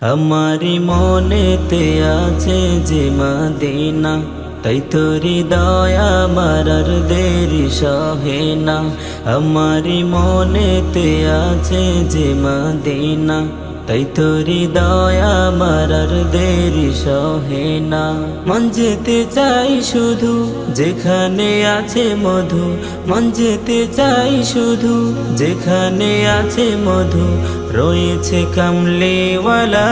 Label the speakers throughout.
Speaker 1: আমারি মনেতে আছে যে মদিনা, তাই তোরি দয়া মারার দেরি সহে না। আমারি মনেতে আছে যে মদিনা, তাই তোরি দয়া মারার দেরি সহে না। মন যেতে চাই শুধু যেখানে আছে মধু, মন যেতে চাই শুধু যেখানে আছে মধু, রয়েছে কামলিওয়ালা।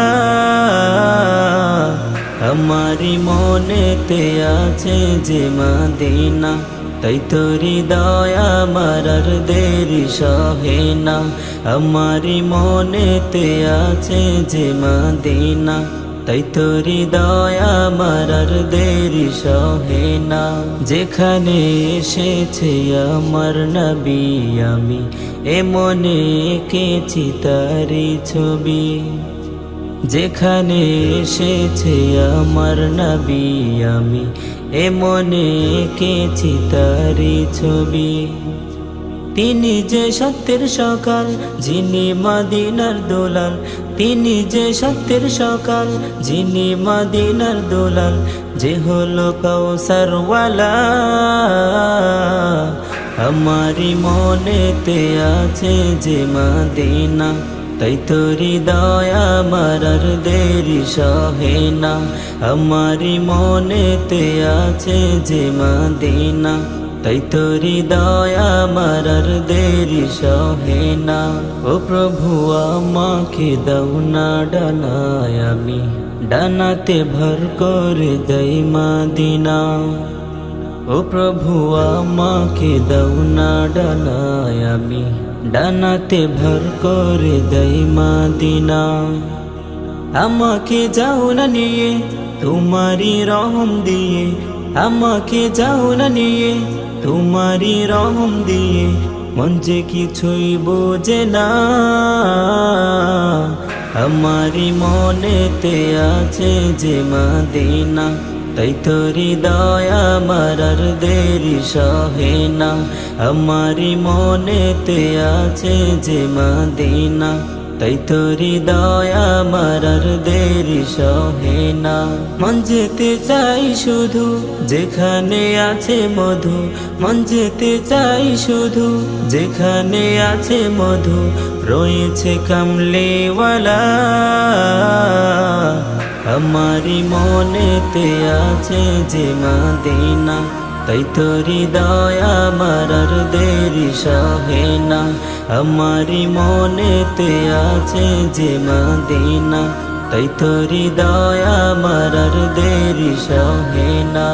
Speaker 1: আমারি মনেতে আছে যে মদিনা, তাই তোরি দয়া মারার দেরি সহে না। আমারি মনেতে আছে যে মদিনা, তাই তোরি দয়া মারার দেরি সহে না। যেখানে এসেছে আমার নবী, আমি এ মনে এঁকেছি তারি ছবি। যেখানে এসেছে আমার নবী, আমি এ মনে এঁকেছি তারি ছবি। তিনি যে সত্যের সকাল, যিনি মদিনার দোলাল, তিনি যে সত্যের সকাল, যিনি মদিনার দোলাল, যে হলো কাউসারওয়ালা। আমারি মনেতে আছে যে মদিনা, তাই তোরি দয়া মারার দেরি সহে না। আমারি মনেতে আছে যে মদিনা, তাই তোরি দয়া মারার দেরি সহে না। ও প্রভু আমাকে দাও না ডানায়, আমি ডানাতে ভর করে যাই মদিনা। ও প্রভু আমাকে দাও না ডানায়, আমি ডানাতে ভর করে যাই মদিনা। আমাকে যাও না নিয়ে তোমারি রহম দিয়ে, আমাকে যাও না নিয়ে তোমারি রহম দিয়ে, মন যে কিছুই বোঝে না। আমারি মনেতে আছে যে মদিনা, তাই তোরি দয়া মারার দেরি সহে না। আমারি মনেতে আছে যে মদিনা, তাই তোরি দয়া মারার দেরি সহে না। মন যেতে চাই শুধু যেখানে আছে মধু, মন যেতে চাই শুধু যেখানে আছে মধু, রয়েছে কামলিওয়ালা। আমারি মনেতে আছে যে মদিনা, তাই তোরি দয়া মারার দেরি সহে না। আমারি মনেতে আছে যে মদিনা, তাই তোরি দয়া মারার দেরি সহে না।